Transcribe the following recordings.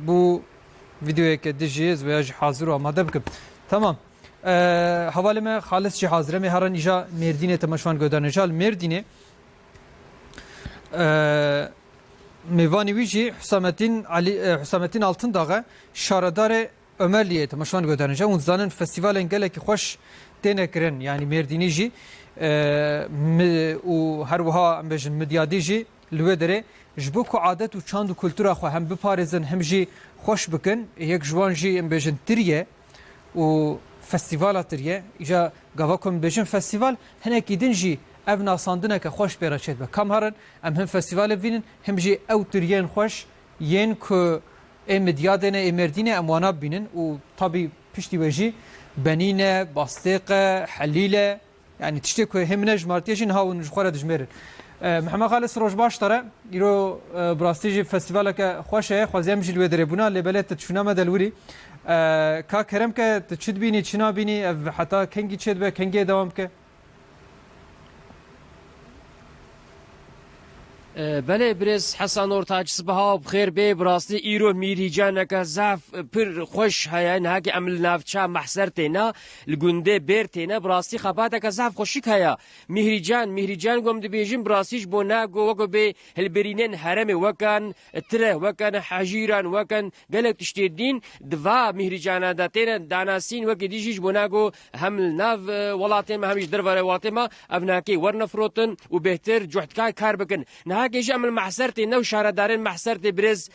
bu videoya که دژیز و یاج حاضر و آماده بکن تمام حواله ما خالص چی حاضره می هران ایجا مردینه تماشوان گودان جال مردینه میوانی ویجی حسامتین altın dağı şaradar Ömerliye temaşvan gönderecek. Unzanın festival engele ki hoş denekirin yani merdinici و هر وها بجن مدیادیجی لودره جبو کو عادت و چاند و کلتورا خو هم بپارزن هم جی خوش بکن یک جوان جی بجن تریه و فستیوالا تریه ایجا گاوا کن بجن فستیوال هنه کیدن جی ev nasandına ki hoş bir açet be kamharın hem festivale vinin hem jî ew tiriyen hoş yen ku medyadene emerdine emwana binin u tabi pişti ve jî benine bastıqa halile yani tişte ku hem nejmartiyên havun jxwara dijmerin Muhammed Khalis rojbaş tara îro brastîjî festivaleke hoş e xwaziyem jî li dere bûna lê belet tişûname delwîrî ka kerem ke çid bînî çina bînî ev heta kengî çêd be kengê dewam ke بله برز حسن ارتاج صبها بخیر به براستی ایرو میری جانه که زاف پر خوش هیا نه که عمل نافچا محسر تینا لگنده بر تینا براستی خباته که زاف خوشیک هیا میری جان گم دبیجیم براستیش بنا گو وگو به هلبرینن حرم وکن تره وکن حجیران وکن گلک تشتیدین دوا میری جانه داتینا داناسین وکی دیجیش بنا گو هم ناف ولاتیم همیش درواره ولاتیم ابناکی ورنفروتن و بهتر جهدکای کار بکن نه هاگیش عمل محسرتی نو شاردارن محسرتی برز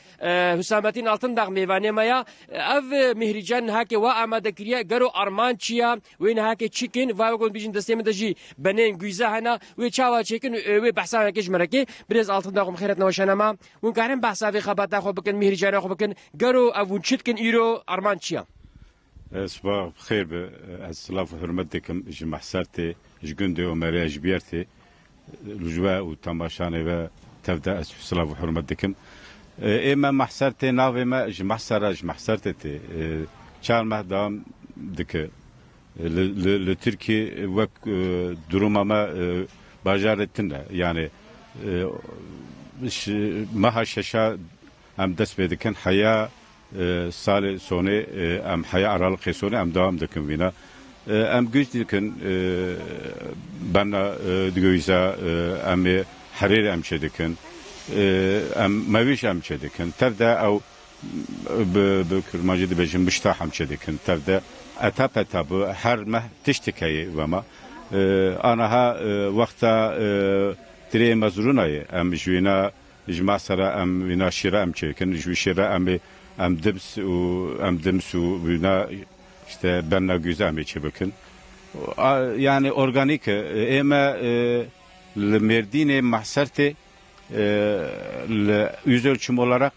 حسامتین altın dağ meyvane maya ev mihrican hake wa amade kiriye garo arman çiya ve ne hake çikin va gon bijin destemi de ji benen güza hana ve çava çekin ve bahsana keş merake برز altın dağ mkhairat nawşanama un karim bahsa ve khabata xo bakın mihrican xo bakın garo avun çitkin iro arman çiya صباح بخير السلاف وحرمتكم اج محسرتي اج جندي ومريا جبيرتي الجواء والتماشاني وتبدا السلاف وحرمتكم اما محسرتي ناوي ما اج محسرتي çar mehdam dike le Türkiye vek durumama bajarettin yani maha şaşa am dest bedikin haya سال سونه ام حیا عراق سونه ام دوام دکن وینا ام گوش دکن بنا دگویزا ام حریر ام شدکن ام مویش ام شدکن تبدا او بكرماجي بجم مشتاح ام شدکن تبدا اتاب هر مه تشتكي وما انا ها وقتا تري مزرونای ام جوینا اجماع سرا ام وینا شیرا ام چکن جوی شیرا ام ام دمس و buna işte benle güzel mi çebekin yani organik ama merdine mahserte yüz ölçüm olarak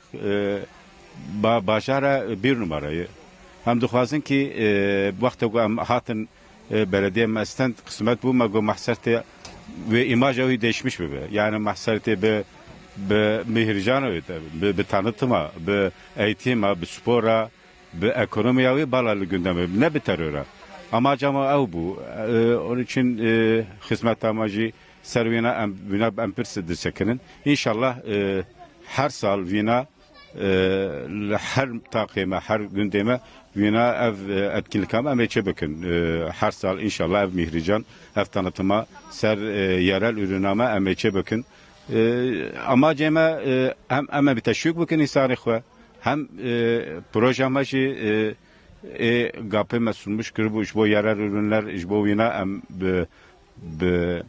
başara bir numarayı hem de xwazin ki vakti hatın belediye mesten kısmet bu mago mahserte ve imajı değişmiş mi yani mahserte be بمهرجان بتانتما بأيتيما بسبورا بأكونومياوي بالا لجندمه ne بترورا ama cama ev bu onun için hizmet amacı servina bina empirsidir sekinin inşallah her sal vina her takime her gündeme vina ev etkinlikama emeçe bakın her sal inşallah ev mihrican ev tanıtıma ser yerel ürünama emeçe bakın ama cema hem bir teşvik bugün isari xwe hem proje amacı gapı mesulmuş kırbu iş bu yerel ürünler iş bu vina hem be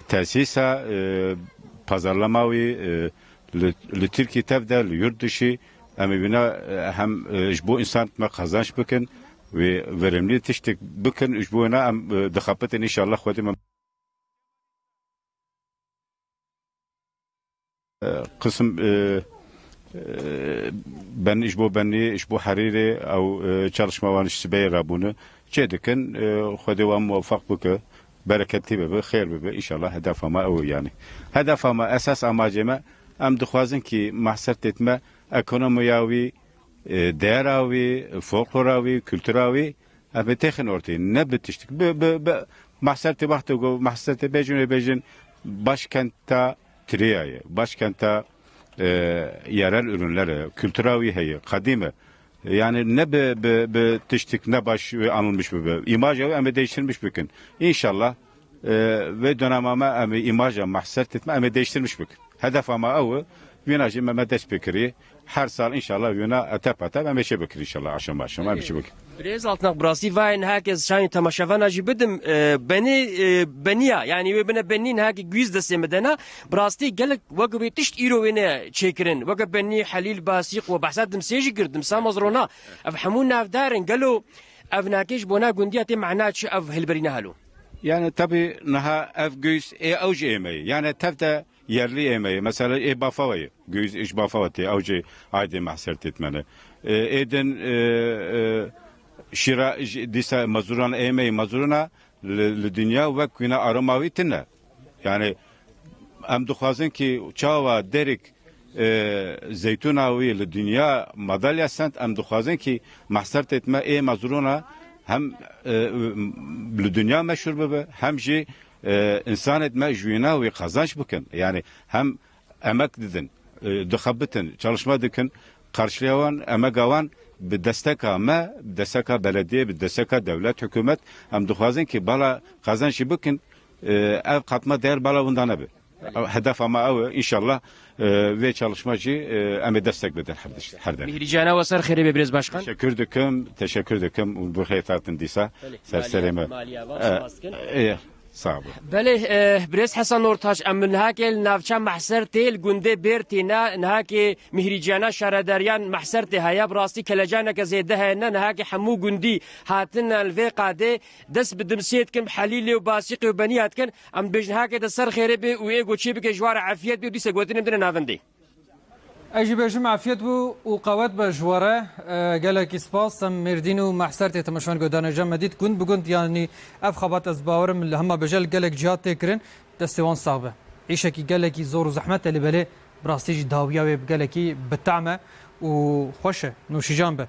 tesisa pazarlamavi li Türkiye tevde li yurt dışı hem vina hem iş bu insan kazanç bugün ve verimli tiştik bugün iş bu vina hem dıkapetin inşallah xwe قسم ben iş bu hariri او çalışmawan işbey rabunu çedikin xwedê muvaffaq bike bereketli be xeyr be inşallah hedefama o yani hedefama esas amacıma em dixwazin ki mahsert etme ekonomiyavi değeravi folkloravi külturavi em texin ortaya ne bitiştik mahsert vakti mahsert bejin başkentta Triya'yı, başkenta yerel ürünleri, kültüravi heyi, kadimi. Yani ne be tiştik ne baş anılmış bu. İmaj ama değiştirilmiş bugün. İnşallah ve dönemame ama imaja mahsert etme ama değiştirilmiş bugün. Hedef ama avı Vînajî me dest pêkirî her sal inşallah wîna etep em ê bikir inşallah aşam başam em bikir. Brez altnak brasî vayn herkes şayîn temaşevana jî bidim beniya yani ve bine benin herkes güz destê me dena brastî gelek wek wê tişt îro wêne çêkirin wek benî Helîl Basîq we behsa dimsê jî kir dimsa mezrona ev hemû navdarin gelo ev nakêj bona gundiya tê mehna çi ev hilberîne helo. Yani tabi naha ev göğüs avcı emeği. Yani tevde yerli emeği. Mesela bafavayı. Göğüs iş bafavati avcı aydı mahsert etmeni. Eden şira disa mazuran emeği mazuruna dünya ve kuyuna aramavi tinne. Yani em duhazın ki çava derik zeytunavi li dünya madalya sent em duhazın ki mahsert etme mazuruna hem dünya meşhur bebe hem jî insan etme juyuna ve kazanç bıkın. Yani hem emek dedin, dıxabitin, çalışma dikin, karşılayan emek avan bir desteka me, desteka belediye, bir desteka devlet, hükümet hem duhazın ki bala kazançı bıkın ev katma değer bala bundan abi. Hedef ama ev inşallah ve çalışmacı eme destekleder her daim. Mihricana ve ser xêrê be Brez Başkan. Teşekkür döküm bu hayatın disa. Serseleme. Sağ olun. بله برز حسن نورتاج امن هاکل نافچه محسر تیل گنده برتینا نهاکی مهریجانا شارداریان محسر ته هیا براستی کلجانا که زیده هنن نهاکی حمو گندی هاتن الوی قاده دس بدمسیت کم حلیل و باسیق و بنیات کن ام بجن هاکی دسر خیره بی و ایگو چی بک جوار عافیت بی و دیسه گوتنیم در نافندی اجي بجمع عافيت بو وقوات بجواره قالك سباس مردين ومحسرتي تمشون قدان جمديد كنت بقنت يعني اف خبات ازباورم اللي هم بجل قالك جهات تكرن دستوان صعبه عيشكي قالك زور وزحمه اللي بلي براستيج داويه قالك بالتعمه وخوشه نوشي جنبه